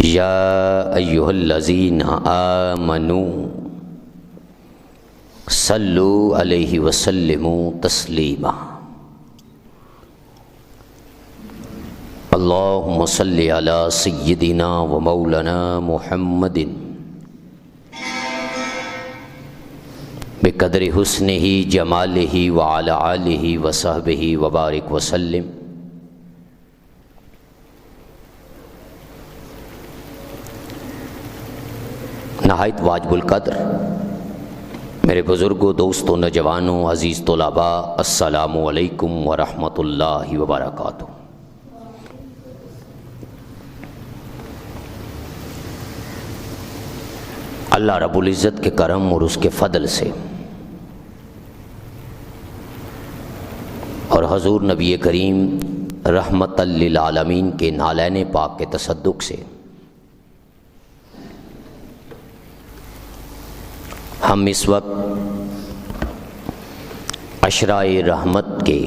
یا ایھا الذین آمنوا صلوا علیہ وسلموا تسلیما اللہم صل علی سیدنا و مولانا محمد بقدر حسنہ جمالہ وعلی آلہ وصحبہ وبارک وسلم۔ نہایت واجب القدر میرے بزرگوں، دوستوں، نوجوانوں، عزیز طلباء، السلام علیکم ورحمۃ اللہ وبرکاتہ۔ اللہ رب العزت کے کرم اور اس کے فضل سے اور حضور نبی کریم رحمت للعالمین کے نالین پاک کے تصدق سے ہم اس وقت عشرۂ رحمت کے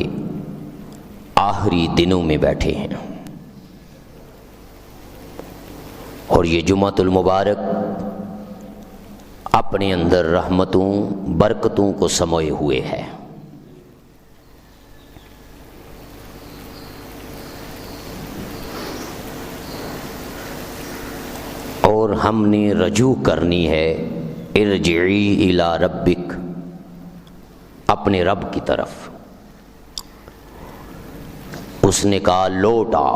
آخری دنوں میں بیٹھے ہیں، اور یہ جمعۃ المبارک اپنے اندر رحمتوں برکتوں کو سموئے ہوئے ہے۔ اور ہم نے رجوع کرنی ہے ارجعی الی ربک، اپنے رب کی طرف۔ اس نے کہا لوٹ آ،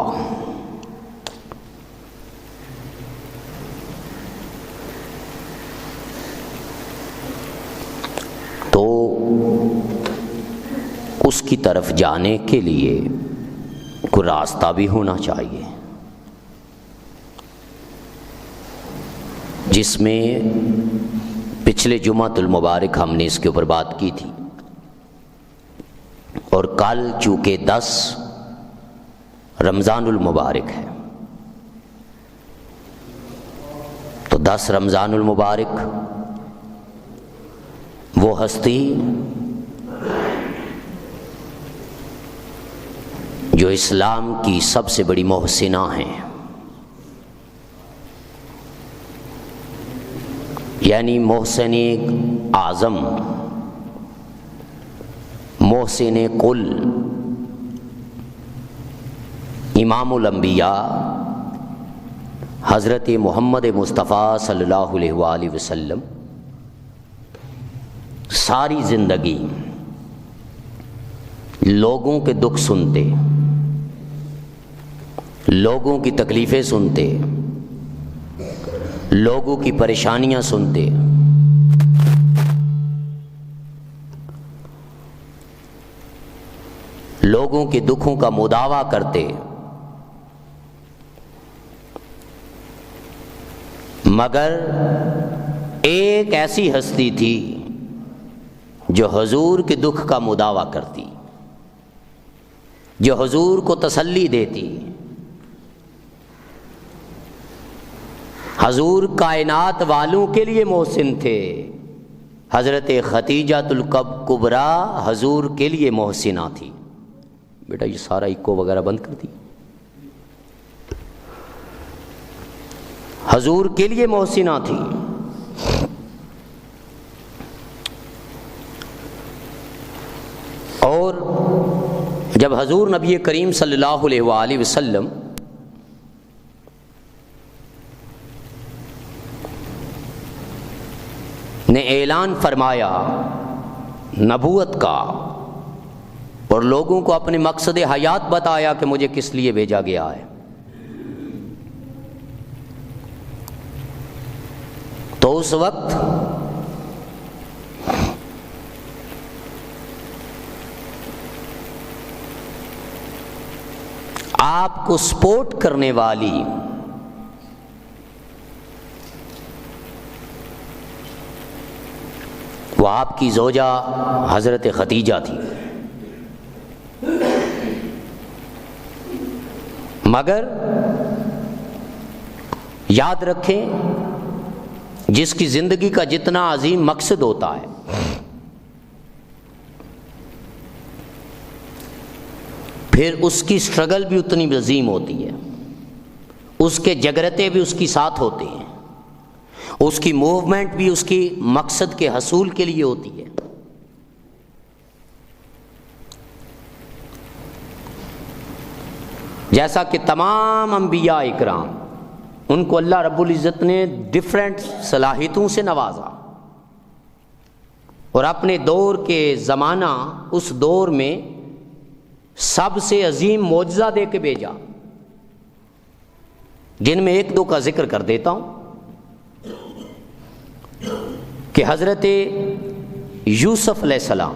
تو اس کی طرف جانے کے لیے کوئی راستہ بھی ہونا چاہیے جس میں پچھلے جمعۃ المبارک ہم نے اس کے اوپر بات کی تھی، اور کل چونکہ 10 رمضان المبارک ہے تو 10 رمضان المبارک وہ ہستی جو اسلام کی سب سے بڑی محسنہ ہیں، یعنی محسن اعظم، محسن کل، امام الانبیاء حضرت محمد مصطفیٰ صلی اللہ علیہ وآلہ وسلم ساری زندگی لوگوں کے دکھ سنتے، لوگوں کی تکلیفیں سنتے، لوگوں کی پریشانیاں سنتے، لوگوں کے دکھوں کا مداوع کرتے، مگر ایک ایسی ہستی تھی جو حضور کے دکھ کا مداوع کرتی، جو حضور کو تسلی دیتی۔ حضور کائنات والوں کے لیے محسن تھے، حضرت ختیجۃ الکبریٰ حضور کے لیے محسنہ تھی۔ بیٹا یہ سارا ایکو وغیرہ بند کر دی۔ حضور کے لیے محسنہ تھی، اور جب حضور نبی کریم صلی اللہ علیہ وآلہ وسلم نے اعلان فرمایا نبوت کا اور لوگوں کو اپنے مقصد حیات بتایا کہ مجھے کس لیے بھیجا گیا ہے، تو اس وقت آپ کو سپورٹ کرنے والی وہ آپ کی زوجہ حضرت ختیجہ تھی، مگر یاد رکھیں جس کی زندگی کا جتنا عظیم مقصد ہوتا ہے پھر اس کی سٹرگل بھی اتنی عظیم ہوتی ہے، اس کے جگرتے بھی اس کی ساتھ ہوتے ہیں، اس کی موومنٹ بھی اس کی مقصد کے حصول کے لیے ہوتی ہے۔ جیسا کہ تمام انبیاء اکرام، ان کو اللہ رب العزت نے ڈفرینٹ صلاحیتوں سے نوازا، اور اپنے دور کے زمانہ اس دور میں سب سے عظیم معجزہ دے کے بھیجا، جن میں ایک دو کا ذکر کر دیتا ہوں کہ حضرت یوسف علیہ السلام،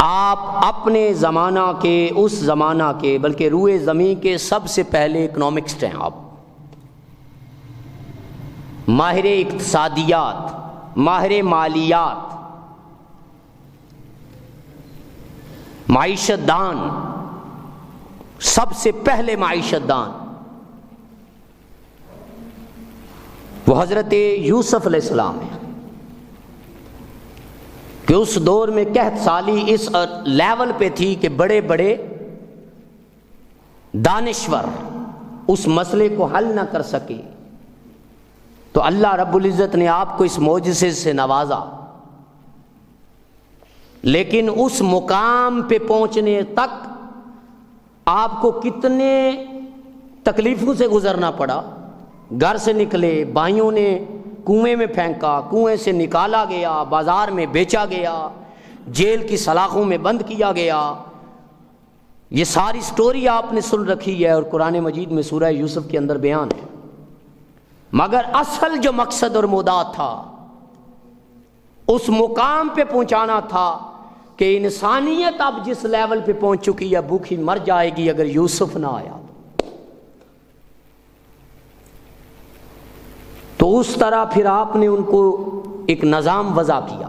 آپ اپنے زمانہ کے، اس زمانہ کے، بلکہ روئے زمین کے سب سے پہلے اکنامکسٹ ہیں، آپ ماہر اقتصادیات، ماہر مالیات، معیشت دان، سب سے پہلے معیشت دان وہ حضرت یوسف علیہ السلام ہے، کہ اس دور میں قحط سالی اس لیول پہ تھی کہ بڑے بڑے دانشور اس مسئلے کو حل نہ کر سکے، تو اللہ رب العزت نے آپ کو اس معجزے سے نوازا، لیکن اس مقام پہ پہنچنے تک آپ کو کتنے تکلیفوں سے گزرنا پڑا۔ گھر سے نکلے، بھائیوں نے کنویں میں پھینکا، کنویں سے نکالا گیا، بازار میں بیچا گیا، جیل کی سلاخوں میں بند کیا گیا۔ یہ ساری سٹوری آپ نے سن رکھی ہے اور قرآن مجید میں سورہ یوسف کے اندر بیان ہے، مگر اصل جو مقصد اور مدعا تھا اس مقام پہ پہنچانا تھا کہ انسانیت اب جس لیول پہ پہنچ چکی ہے بھوکی مر جائے گی اگر یوسف نہ آیا تو اس طرح پھر آپ نے ان کو ایک نظام وضع کیا۔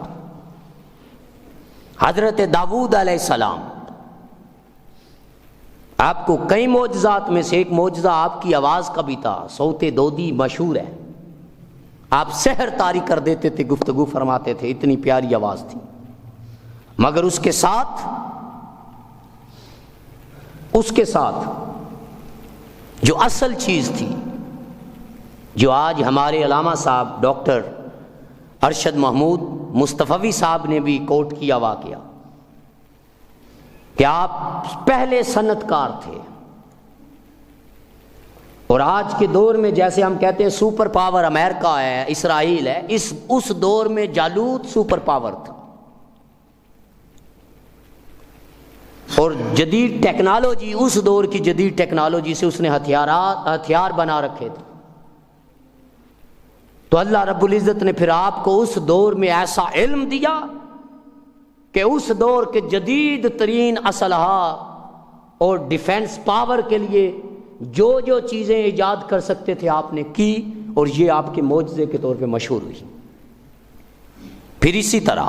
حضرت داؤد علیہ السلام، آپ کو کئی معجزات میں سے ایک معجزہ آپ کی آواز کا بھی تھا، صوت دودی مشہور ہے، آپ سحر طاری کر دیتے تھے، گفتگو فرماتے تھے، اتنی پیاری آواز تھی، مگر اس کے ساتھ جو اصل چیز تھی، جو آج ہمارے علامہ صاحب ڈاکٹر ارشد محمود مصطفی صاحب نے بھی کوٹ کیا واقعہ، کہ آپ پہلے صنعت کار تھے، اور آج کے دور میں جیسے ہم کہتے ہیں سپر پاور امریکہ ہے، اسرائیل ہے، اس دور میں جالوت سپر پاور تھا، اور جدید ٹیکنالوجی، اس دور کی جدید ٹیکنالوجی سے اس نے ہتھیار بنا رکھے تھے۔ تو اللہ رب العزت نے پھر آپ کو اس دور میں ایسا علم دیا کہ اس دور کے جدید ترین اسلحہ اور ڈیفنس پاور کے لیے جو چیزیں ایجاد کر سکتے تھے آپ نے کی، اور یہ آپ کے معجزے کے طور پہ مشہور ہوئی۔ پھر اسی طرح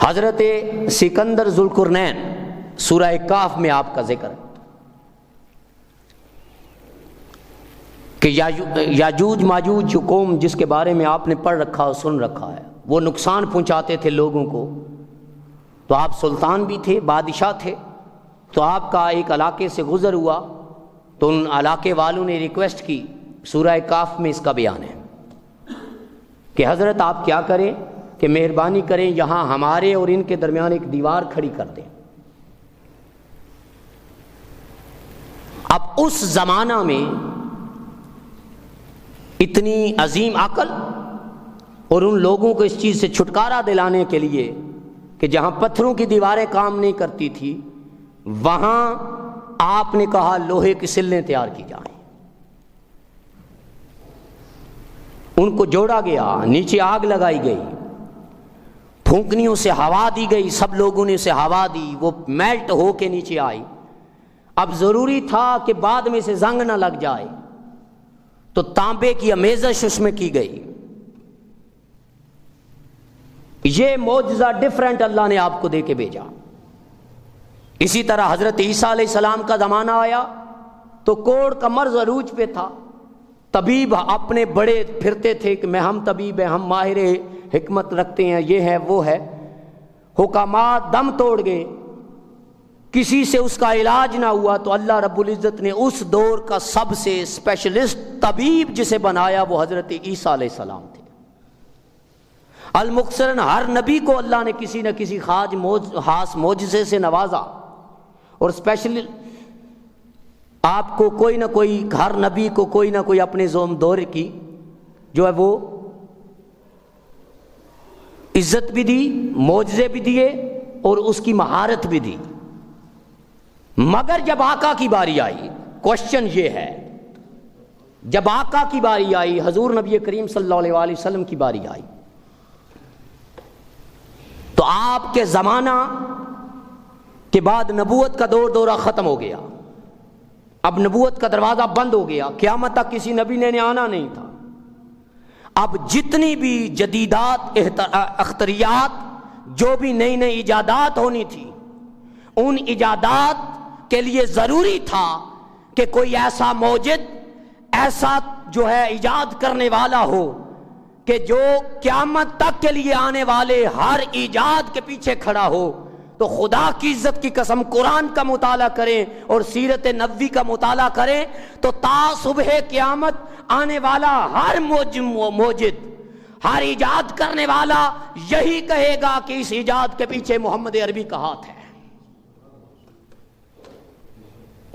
حضرت سکندر ذوالقرنین، سورہ کہف میں آپ کا ذکر ہے کہ یاجوج ماجوج جو قوم جس کے بارے میں آپ نے پڑھ رکھا اور سن رکھا ہے، وہ نقصان پہنچاتے تھے لوگوں کو، تو آپ سلطان بھی تھے، بادشاہ تھے، تو آپ کا ایک علاقے سے گزر ہوا تو ان علاقے والوں نے ریکویسٹ کی، سورہ کہف میں اس کا بیان ہے کہ حضرت آپ کیا کریں کہ مہربانی کریں یہاں ہمارے اور ان کے درمیان ایک دیوار کھڑی کر دیں۔ اب اس زمانہ میں اتنی عظیم عقل اور ان لوگوں کو اس چیز سے چھٹکارا دلانے کے لیے کہ جہاں پتھروں کی دیواریں کام نہیں کرتی تھی، وہاں آپ نے کہا لوہے کی سلیں تیار کی جائیں۔ ان کو جوڑا گیا، نیچے آگ لگائی گئی، پھونکنیوں سے ہوا دی گئی، سب لوگوں نے اسے ہوا دی، وہ میلٹ ہو کے نیچے آئی۔ اب ضروری تھا کہ بعد میں سے زنگ نہ لگ جائے، تو تانبے کی آمیزش اس میں کی گئی۔ یہ معجزہ ڈیفرنٹ اللہ نے آپ کو دے کے بھیجا۔ اسی طرح حضرت عیسیٰ علیہ السلام کا زمانہ آیا تو کوڑ کا مرض عروج پہ تھا، طبیب اپنے بڑے پھرتے تھے کہ ہم طبیب ہیں، ہم ماہر حکمت رکھتے ہیں، یہ ہے وہ ہے، حکامات دم توڑ گئے، کسی سے اس کا علاج نہ ہوا تو اللہ رب العزت نے اس دور کا سب سے اسپیشلسٹ طبیب جسے بنایا وہ حضرت عیسیٰ علیہ السلام تھے۔ المخصراً ہر نبی کو اللہ نے کسی نہ کسی خاص معجزے سے نوازا، اور اسپیشلی آپ کو کوئی نہ کوئی، ہر نبی کو کوئی نہ کوئی اپنے دور کی جو ہے وہ عزت بھی دی، معجزے بھی دیے اور اس کی مہارت بھی دی۔ مگر جب آقا کی باری آئی، کوشچن یہ ہے، جب آقا کی باری آئی، حضور نبی کریم صلی اللہ علیہ وسلم کی باری آئی، تو آپ کے زمانہ کے بعد نبوت کا دورہ ختم ہو گیا، اب نبوت کا دروازہ بند ہو گیا، قیامت تک کسی نبی نے آنا نہیں تھا۔ اب جتنی بھی جدیدات، اختریات، جو بھی نئی نئی ایجادات ہونی تھی، ان ایجادات کے لیے ضروری تھا کہ کوئی ایسا موجد، ایسا جو ہے ایجاد کرنے والا ہو کہ جو قیامت تک کے لیے آنے والے ہر ایجاد کے پیچھے کھڑا ہو۔ تو خدا کی عزت کی قسم، قرآن کا مطالعہ کریں اور سیرت نبوی کا مطالعہ کریں تو تا صبح قیامت آنے والا ہر موجد، ہر ایجاد کرنے والا یہی کہے گا کہ اس ایجاد کے پیچھے محمد عربی کا ہاتھ ہے۔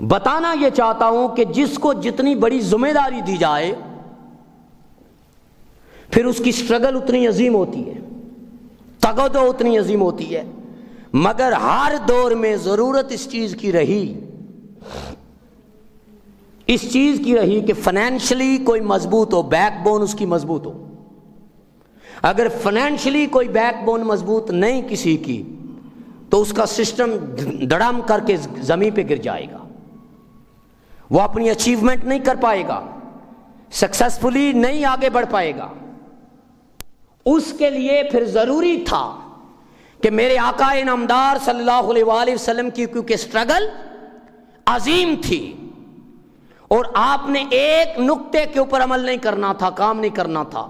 بتانا یہ چاہتا ہوں کہ جس کو جتنی بڑی ذمہ داری دی جائے پھر اس کی سٹرگل اتنی عظیم ہوتی ہے، تگودو اتنی عظیم ہوتی ہے، مگر ہر دور میں ضرورت اس چیز کی رہی، اس چیز کی رہی کہ فائنینشلی کوئی مضبوط ہو، بیک بون اس کی مضبوط ہو۔ اگر فائنینشلی کوئی بیک بون مضبوط نہیں کسی کی تو اس کا سسٹم دڑم کر کے زمین پہ گر جائے گا، وہ اپنی اچیومنٹ نہیں کر پائے گا، سکسیسفلی نہیں آگے بڑھ پائے گا۔ اس کے لیے پھر ضروری تھا کہ میرے آقا نامدار صلی اللہ علیہ وآلہ وسلم کی کیونکہ سٹرگل عظیم تھی، اور آپ نے ایک نقطے کے اوپر عمل نہیں کرنا تھا، کام نہیں کرنا تھا،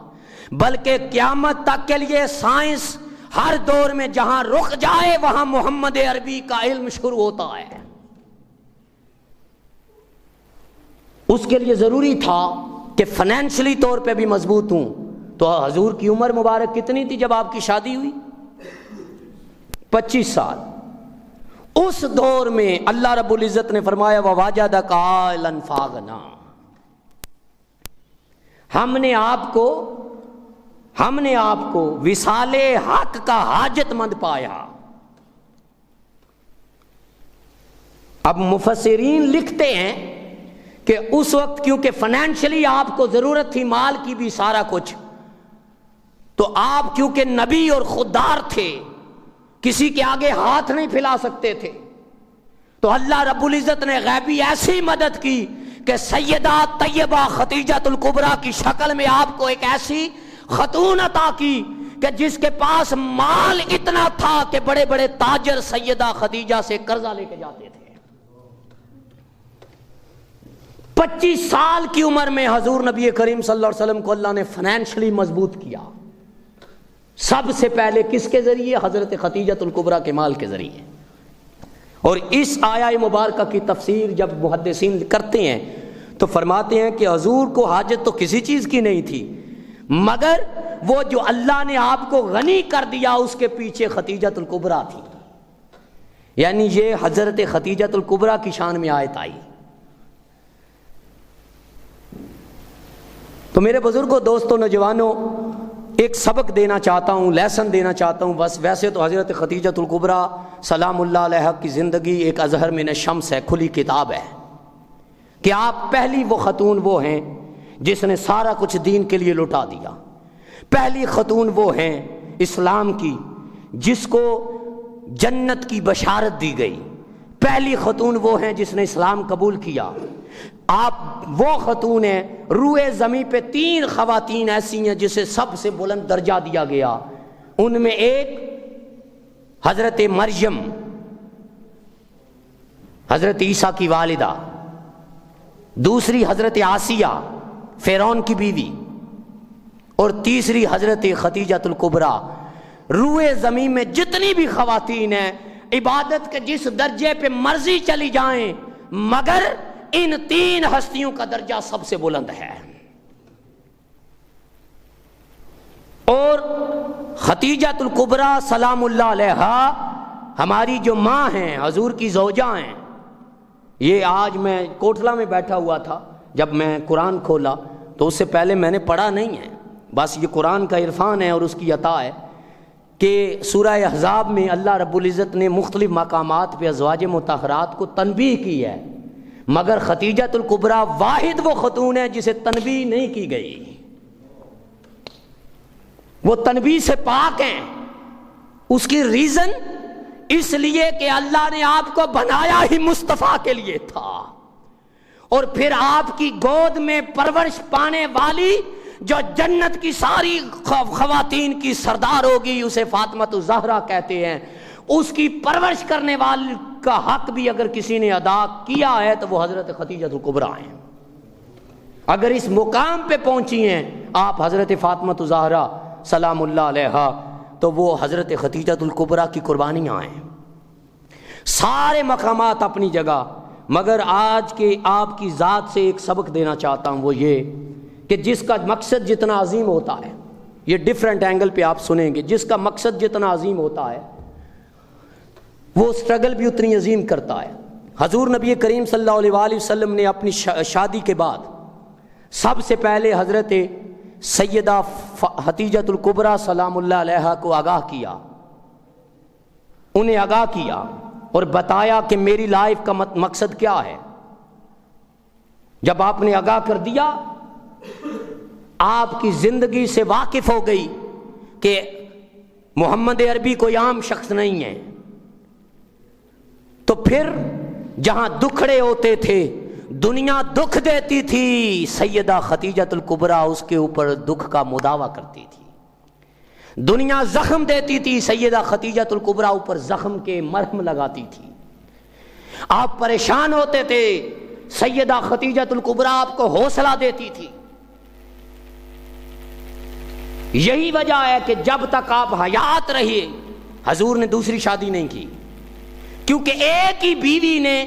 بلکہ قیامت تک کے لیے سائنس ہر دور میں جہاں رخ جائے وہاں محمد عربی کا علم شروع ہوتا ہے۔ اس کے لیے ضروری تھا کہ فائنینشلی طور پہ بھی مضبوط ہوں۔ تو حضور کی عمر مبارک کتنی تھی جب آپ کی شادی ہوئی؟ 25 سال۔ اس دور میں اللہ رب العزت نے فرمایا وَوَجَدَكَ عَائِلًا فَأَغْنَىٰ، ہم نے آپ کو وصال حق کا حاجت مند پایا۔ اب مفسرین لکھتے ہیں کہ اس وقت کیونکہ فائنینشلی آپ کو ضرورت تھی، مال کی بھی، سارا کچھ، تو آپ کیونکہ نبی اور خوددار تھے، کسی کے آگے ہاتھ نہیں پھیلا سکتے تھے، تو اللہ رب العزت نے غیبی ایسی مدد کی کہ سیدہ طیبہ خدیجہ الکبریٰ کی شکل میں آپ کو ایک ایسی خاتون عطا کی کہ جس کے پاس مال اتنا تھا کہ بڑے بڑے تاجر سیدہ خدیجہ سے قرضہ لے کے جاتے تھے۔ 25 سال کی عمر میں حضور نبی کریم صلی اللہ علیہ وسلم کو اللہ نے فائنینشلی مضبوط کیا، سب سے پہلے کس کے ذریعے؟ حضرت خدیجہ الکبریٰ کے مال کے ذریعے۔ اور اس آیہ مبارکہ کی تفسیر جب محدثین کرتے ہیں تو فرماتے ہیں کہ حضور کو حاجت تو کسی چیز کی نہیں تھی، مگر وہ جو اللہ نے آپ کو غنی کر دیا اس کے پیچھے خدیجہ الکبریٰ تھی، یعنی یہ حضرت خدیجہ الکبریٰ کی شان میں آیت آئی۔ تو میرے بزرگوں، دوستوں، نوجوانوں، ایک سبق دینا چاہتا ہوں، لیسن دینا چاہتا ہوں۔ بس ویسے تو حضرت خدیجہ الکبریٰ سلام اللہ علیہ کی زندگی ایک ازہر من الشمس ہے، کھلی کتاب ہے کہ آپ پہلی وہ خاتون وہ ہیں جس نے سارا کچھ دین کے لیے لٹا دیا، پہلی خاتون وہ ہیں اسلام کی جس کو جنت کی بشارت دی گئی، پہلی خاتون وہ ہیں جس نے اسلام قبول کیا۔ آپ وہ خاتون ہیں، روئے زمین پہ 3 خواتین ایسی ہیں جسے سب سے بلند درجہ دیا گیا، ان میں ایک حضرت مریم، حضرت عیسیٰ کی والدہ، دوسری حضرت آسیہ فرعون کی بیوی، اور تیسری حضرت خدیجہ الکبریٰ۔ روئے زمین میں جتنی بھی خواتین ہیں عبادت کے جس درجے پہ مرضی چلی جائیں، مگر ان تین ہستیوں کا درجہ سب سے بلند ہے۔ اور خدیجۃ الکبریٰ سلام اللہ علیہا ہماری جو ماں ہیں، حضور کی زوجہ ہیں، یہ آج میں کوٹلہ میں بیٹھا ہوا تھا، جب میں قرآن کھولا تو اس سے پہلے میں نے پڑھا نہیں ہے، بس یہ قرآن کا عرفان ہے اور اس کی عطا ہے کہ سورہ احزاب میں اللہ رب العزت نے مختلف مقامات پہ ازواج مطہرات کو تنبیہ کی ہے، مگر خدیجۃ الکبریٰ واحد وہ خاتون ہے جسے تنبیہ نہیں کی گئی، وہ تنبیہ سے پاک ہیں۔ اس کی ریزن اس لیے کہ اللہ نے آپ کو بنایا ہی مصطفیٰ کے لیے تھا، اور پھر آپ کی گود میں پرورش پانے والی جو جنت کی ساری خواتین کی سردار ہوگی، اسے فاطمۃ الزہرا کہتے ہیں، اس کی پرورش کرنے والے کا حق بھی اگر کسی نے ادا کیا ہے تو وہ حضرت خدیجۃ الکبریٰ ہیں۔ اگر اس مقام پہ پہنچی ہیں آپ حضرت فاطمۃ الزہرا سلام اللہ علیہا، تو وہ حضرت خدیجۃ الکبریٰ کی قربانیاں ہیں۔ سارے مقامات اپنی جگہ، مگر آج کے آپ کی ذات سے ایک سبق دینا چاہتا ہوں، وہ یہ کہ جس کا مقصد جتنا عظیم ہوتا ہے، یہ ڈیفرنٹ اینگل پہ آپ سنیں گے، جس کا مقصد جتنا عظیم ہوتا ہے وہ اسٹرگل بھی اتنی عظیم کرتا ہے۔ حضور نبی کریم صلی اللہ علیہ وآلہ وسلم نے اپنی شادی کے بعد سب سے پہلے حضرت سیدہ خدیجۃ الکبریٰ سلام اللہ علیہا کو آگاہ کیا، انہیں آگاہ کیا اور بتایا کہ میری لائف کا مقصد کیا ہے۔ جب آپ نے آگاہ کر دیا، آپ کی زندگی سے واقف ہو گئی کہ محمد عربی کوئی عام شخص نہیں ہے، تو پھر جہاں دکھڑے ہوتے تھے، دنیا دکھ دیتی تھی، سیدہ خدیجۃ الکبریٰ اس کے اوپر دکھ کا مداوع کرتی تھی۔ دنیا زخم دیتی تھی، سیدہ خدیجۃ الکبریٰ اوپر زخم کے مرہم لگاتی تھی۔ آپ پریشان ہوتے تھے، سیدہ خدیجۃ الکبریٰ آپ کو حوصلہ دیتی تھی۔ یہی وجہ ہے کہ جب تک آپ حیات رہے حضور نے دوسری شادی نہیں کی، کیونکہ ایک ہی بیوی نے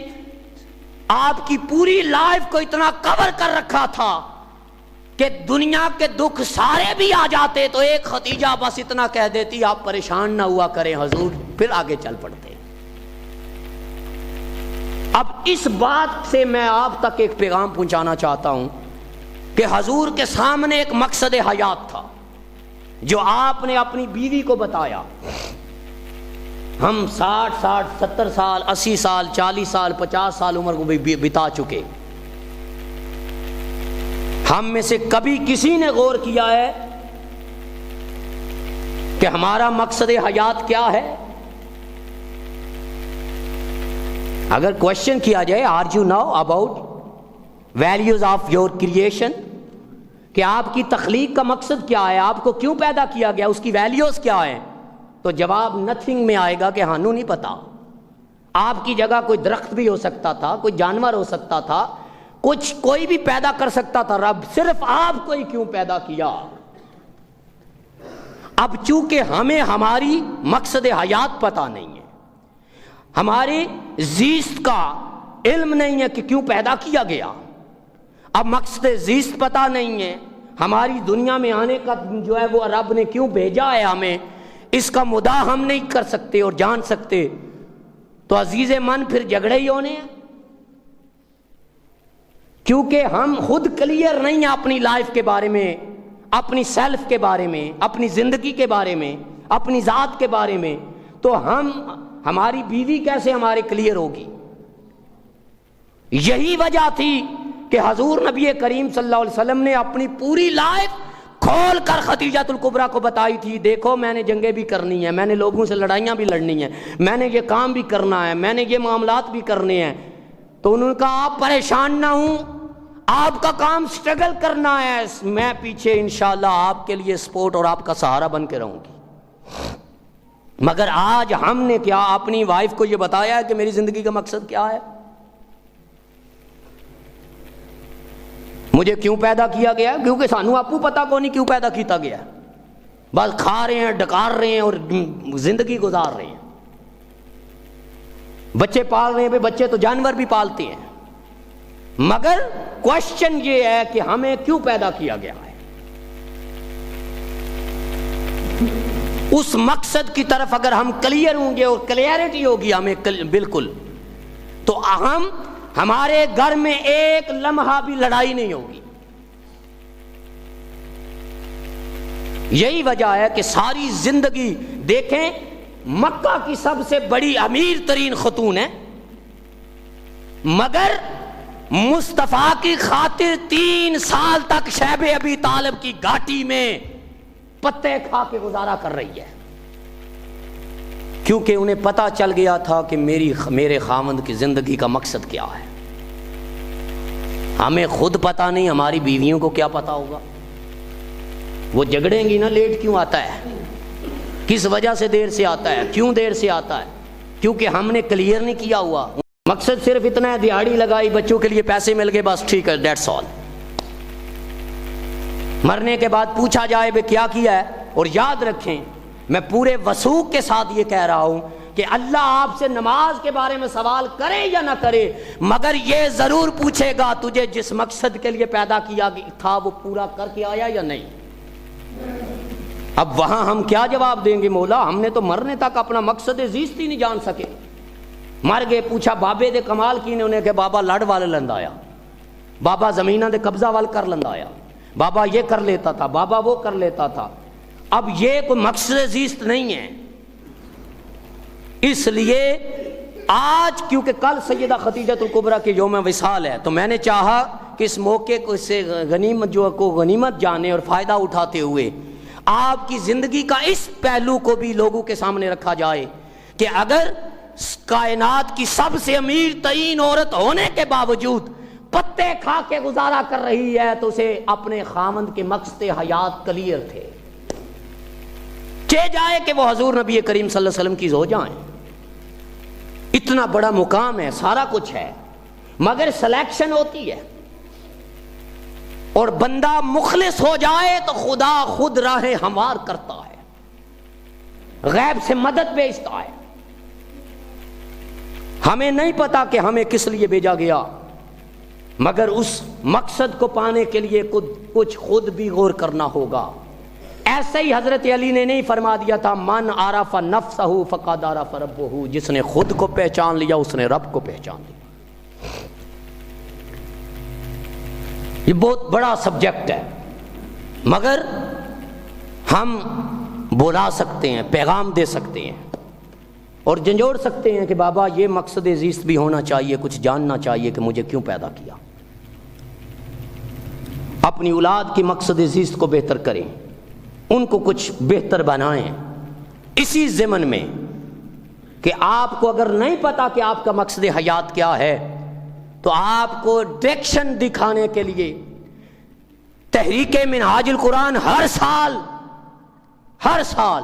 آپ کی پوری لائف کو اتنا کور کر رکھا تھا کہ دنیا کے دکھ سارے بھی آ جاتے تو ایک خدیجہ بس اتنا کہہ دیتی، آپ پریشان نہ ہوا کریں حضور، پھر آگے چل پڑتے۔ اب اس بات سے میں آپ تک ایک پیغام پہنچانا چاہتا ہوں کہ حضور کے سامنے ایک مقصد حیات تھا جو آپ نے اپنی بیوی کو بتایا۔ ہم 60 70 سال 80 سال 40 سال 50 سال عمر کو بتا چکے، ہم میں سے کبھی کسی نے غور کیا ہے کہ ہمارا مقصد حیات کیا ہے؟ اگر کوشچن کیا جائے، are you now about values of your creation, کہ آپ کی تخلیق کا مقصد کیا ہے، آپ کو کیوں پیدا کیا گیا، اس کی ویلیوز کیا ہیں، تو جواب نتھنگ میں آئے گا کہ ہانوں نہیں پتا۔ آپ کی جگہ کوئی درخت بھی ہو سکتا تھا، کوئی جانور ہو سکتا تھا، کچھ کوئی بھی پیدا کر سکتا تھا، رب صرف آپ کو ہی کیوں پیدا کیا؟ اب چونکہ ہمیں ہماری مقصد حیات پتہ نہیں ہے، ہماری زیست کا علم نہیں ہے کہ کیوں پیدا کیا گیا، اب مقصد زیست پتہ نہیں ہے، ہماری دنیا میں آنے کا جو ہے وہ رب نے کیوں بھیجا ہے ہمیں، اس کا مدعا ہم نہیں کر سکتے اور جان سکتے، تو عزیز من پھر جھگڑے ہی ہونے ہیں، کیونکہ ہم خود کلیئر نہیں ہیں اپنی لائف کے بارے میں، اپنی سیلف کے بارے میں، اپنی زندگی کے بارے میں، اپنی ذات کے بارے میں، تو ہماری بیوی کیسے ہمارے کلیئر ہوگی؟ یہی وجہ تھی کہ حضور نبی کریم صلی اللہ علیہ وسلم نے اپنی پوری لائف کھول کر خدیجۃ الکبریٰ کو بتائی تھی، دیکھو میں نے جنگیں بھی کرنی ہیں، میں نے لوگوں سے لڑائیاں بھی لڑنی ہیں، میں نے یہ کام بھی کرنا ہے، میں نے یہ معاملات بھی کرنے ہیں۔ تو انہوں نے کہا آپ پریشان نہ ہوں، آپ کا کام سٹرگل کرنا ہے، میں پیچھے انشاءاللہ آپ کے لیے سپورٹ اور آپ کا سہارا بن کے رہوں گی۔ مگر آج ہم نے کیا اپنی وائف کو یہ بتایا ہے کہ میری زندگی کا مقصد کیا ہے، مجھے کیوں پیدا کیا گیا؟ کیونکہ سانو آپ کو پتا کو نہیں کیوں پیدا کیتا گیا، بس کھا رہے ہیں، ڈکار رہے ہیں اور زندگی گزار رہے ہیں۔ بچے پال رہے ہیں، بچے تو جانور بھی پالتے ہیں، مگر کوشچن یہ ہے کہ ہمیں کیوں پیدا کیا گیا ہے؟ اس مقصد کی طرف اگر ہم کلیئر ہوں گے اور کلیئرٹی ہوگی ہمیں بالکل، تو ہمارے گھر میں ایک لمحہ بھی لڑائی نہیں ہوگی۔ یہی وجہ ہے کہ ساری زندگی دیکھیں، مکہ کی سب سے بڑی امیر ترین خاتون ہے، مگر مصطفیٰ کی خاطر 3 سال تک شیب ابی طالب کی گھاٹی میں پتے کھا کے گزارا کر رہی ہے، کیونکہ انہیں پتا چل گیا تھا کہ میرے خاوند کی زندگی کا مقصد کیا ہے۔ ہمیں خود پتا نہیں، ہماری بیویوں کو کیا پتا ہوگا؟ وہ جھگڑیں گی نا، لیٹ کیوں آتا ہے، کس وجہ سے دیر سے آتا ہے، کیوں دیر سے آتا ہے؟ کیونکہ ہم نے کلیئر نہیں کیا ہوا۔ مقصد صرف اتنا ہے، دیہڑی لگائی، بچوں کے لیے پیسے مل گئے، بس ٹھیک ہے، دیٹس آل۔ مرنے کے بعد پوچھا جائے بے کیا کیا ہے؟ اور یاد رکھیں، میں پورے وثوق کے ساتھ یہ کہہ رہا ہوں کہ اللہ آپ سے نماز کے بارے میں سوال کرے یا نہ کرے، مگر یہ ضرور پوچھے گا تجھے جس مقصد کے لیے پیدا کیا تھا وہ پورا کر کے آیا یا نہیں۔ اب وہاں ہم کیا جواب دیں گے؟ مولا ہم نے تو مرنے تک اپنا مقصد زیست ہی نہیں جان سکے۔ مر گئے، پوچھا بابے دے کمال کی نے انہیں کہ بابا لڑ والے لندایا، بابا زمینہ دے قبضہ وال کر لندایا، بابا یہ کر لیتا تھا، بابا وہ کر لیتا تھا۔ اب یہ کوئی مقصد زیست نہیں ہے۔ اس لیے آج کیونکہ کل سیدہ خدیجۃ الکبریٰ کے یوم وصال ہے، تو میں نے چاہا کہ اس موقع کو اس سے غنیمت جانے اور فائدہ اٹھاتے ہوئے آپ کی زندگی کا اس پہلو کو بھی لوگوں کے سامنے رکھا جائے کہ اگر کائنات کی سب سے امیر ترین عورت ہونے کے باوجود پتے کھا کے گزارا کر رہی ہے تو اسے اپنے خاوند کے مقصد حیات کلیئر تھے، جائے کہ وہ حضور نبی کریم صلی اللہ علیہ وسلم کی زوجہ ہیں۔ اتنا بڑا مقام ہے، سارا کچھ ہے، مگر سلیکشن ہوتی ہے، اور بندہ مخلص ہو جائے تو خدا خود راہ ہموار کرتا ہے، غیب سے مدد بھیجتا ہے۔ ہمیں نہیں پتا کہ ہمیں کس لیے بھیجا گیا، مگر اس مقصد کو پانے کے لیے کچھ خود بھی غور کرنا ہوگا۔ ایسے ہی حضرت علی نے نہیں فرما دیا تھا من عرف نفسہ فقد عرف ربہ، جس نے خود کو پہچان لیا اس نے رب کو پہچان لیا۔ یہ بہت بڑا سبجیکٹ ہے، مگر ہم بلا سکتے ہیں، پیغام دے سکتے ہیں اور جھنجھوڑ سکتے ہیں کہ بابا یہ مقصد زیست بھی ہونا چاہیے، کچھ جاننا چاہیے کہ مجھے کیوں پیدا کیا۔ اپنی اولاد کی مقصد زیست کو بہتر کریں، ان کو کچھ بہتر بنائیں، اسی ضمن میں کہ آپ کو اگر نہیں پتا کہ آپ کا مقصد حیات کیا ہے تو آپ کو ڈائریکشن دکھانے کے لیے تحریک منہاج القرآن ہر سال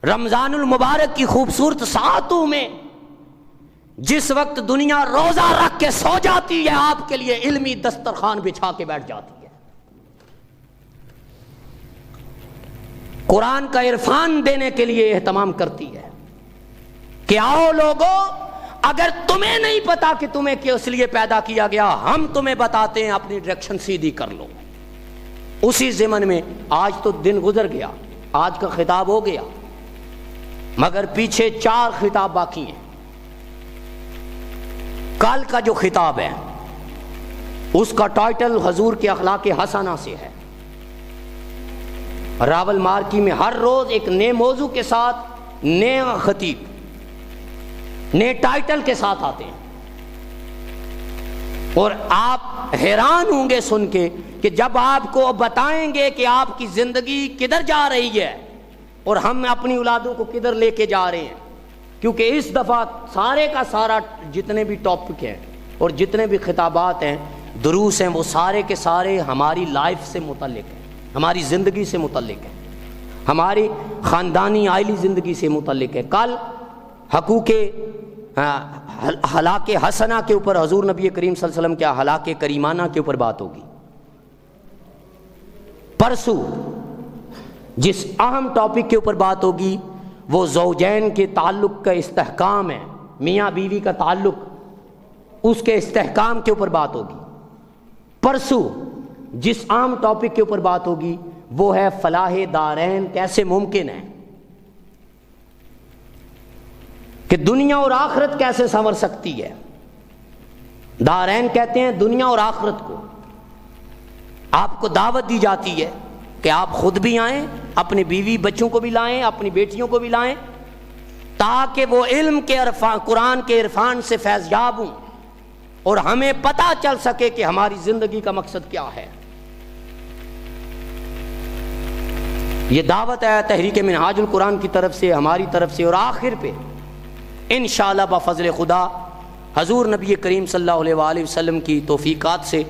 رمضان المبارک کی خوبصورت ساعتوں میں جس وقت دنیا روزہ رکھ کے سو جاتی ہے، آپ کے لیے علمی دسترخوان بچھا کے بیٹھ جاتی ہے، قرآن کا عرفان دینے کے لیے اہتمام کرتی ہے کہ آؤ لوگوں، اگر تمہیں نہیں پتا کہ تمہیں کس لیے پیدا کیا گیا، ہم تمہیں بتاتے ہیں، اپنی ڈائریکشن سیدھی کر لو۔ اسی ضمن میں آج تو دن گزر گیا، آج کا خطاب ہو گیا، مگر پیچھے 4 خطاب باقی ہیں۔ کل کا جو خطاب ہے اس کا ٹائٹل حضور کے اخلاق حسنہ سے ہے۔ راول مارکی میں ہر روز ایک نئے موضوع کے ساتھ نئے خطیب نئے ٹائٹل کے ساتھ آتے ہیں، اور آپ حیران ہوں گے سن کے کہ جب آپ کو بتائیں گے کہ آپ کی زندگی کدھر جا رہی ہے اور ہم اپنی اولادوں کو کدھر لے کے جا رہے ہیں، کیونکہ اس دفعہ سارے کا سارا جتنے بھی ٹاپک ہیں اور جتنے بھی خطابات ہیں، دروس ہیں، وہ سارے کے سارے ہماری لائف سے متعلق ہیں، ہماری زندگی سے متعلق ہے، ہماری خاندانی عائلی زندگی سے متعلق ہے۔ کل حقوق ہلاک حسنہ کے اوپر حضور نبی کریم صلی اللہ علیہ وسلم کے ہلاک کریمانہ کے اوپر بات ہوگی۔ پرسوں جس اہم ٹاپک کے اوپر بات ہوگی وہ زوجین کے تعلق کا استحکام ہے، میاں بیوی کا تعلق، اس کے استحکام کے اوپر بات ہوگی۔ پرسوں جس عام ٹاپک کے اوپر بات ہوگی وہ ہے فلاح دارین کیسے ممکن ہے، کہ دنیا اور آخرت کیسے سنور سکتی ہے۔ دارین کہتے ہیں دنیا اور آخرت کو۔ آپ کو دعوت دی جاتی ہے کہ آپ خود بھی آئیں، اپنی بیوی بچوں کو بھی لائیں، اپنی بیٹیوں کو بھی لائیں، تاکہ وہ علم کے عرفان، قرآن کے عرفان سے فیض یاب ہوں اور ہمیں پتہ چل سکے کہ ہماری زندگی کا مقصد کیا ہے۔ یہ دعوت ہے تحریک منہاج القرآن کی طرف سے، ہماری طرف سے، اور آخر پہ انشاءاللہ بفضل خدا حضور نبی کریم صلی اللہ علیہ وآلہ وسلم کی توفیقات سے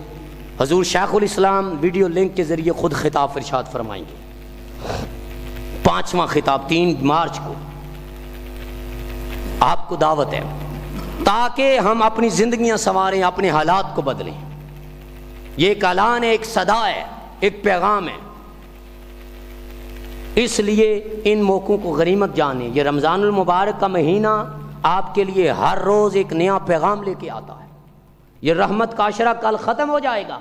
حضور شیخ الاسلام ویڈیو لنک کے ذریعے خود خطاب ارشاد فرمائیں گے۔ 5واں خطاب 3 مارچ کو آپ کو دعوت ہے، تاکہ ہم اپنی زندگیاں سنواریں، اپنے حالات کو بدلیں۔ یہ ایک اعلان ہے، ایک صدا ہے، ایک پیغام ہے۔ اس لیے ان موقعوں کو غنیمت جانیں۔ یہ رمضان المبارک کا مہینہ آپ کے لیے ہر روز ایک نیا پیغام لے کے آتا ہے۔ یہ رحمت کا عشرہ کل ختم ہو جائے گا،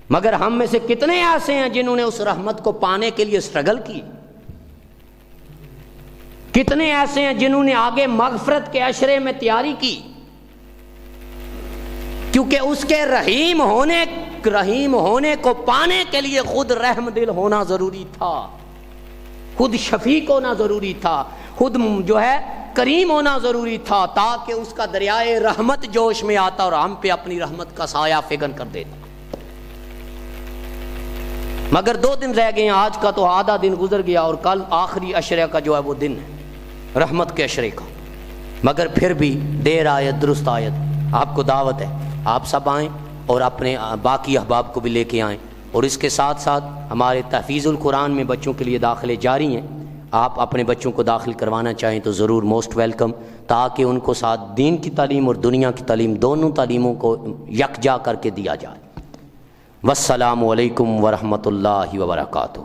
مگر ہم میں سے کتنے ایسے ہیں جنہوں نے اس رحمت کو پانے کے لیے سٹرگل کی؟ کتنے ایسے ہیں جنہوں نے آگے مغفرت کے عشرے میں تیاری کی؟ کیونکہ اس کے رحیم ہونے کو پانے کے لیے خود رحم دل ہونا ضروری تھا، خود شفیق ہونا ضروری تھا، خود جو ہے کریم ہونا ضروری تھا، تاکہ اس کا دریائے رحمت جوش میں آتا اور ہم پہ اپنی رحمت کا سایہ فگن کر دیتا۔ مگر 2 دن رہ گئے ہیں، آج کا تو آدھا دن گزر گیا اور کل آخری عشرے کا جو ہے وہ دن ہے رحمت کے عشرے کا۔ مگر پھر بھی دیر آیت درست آیت، آپ کو دعوت ہے، آپ سب آئیں اور اپنے باقی احباب کو بھی لے کے آئیں۔ اور اس کے ساتھ ساتھ ہمارے تحفیظ القرآن میں بچوں کے لیے داخلے جاری ہیں، آپ اپنے بچوں کو داخل کروانا چاہیں تو ضرور موسٹ ویلکم، تاکہ ان کو ساتھ دین کی تعلیم اور دنیا کی تعلیم دونوں تعلیموں کو یکجا کر کے دیا جائے۔ والسلام علیکم ورحمۃ اللہ وبرکاتہ۔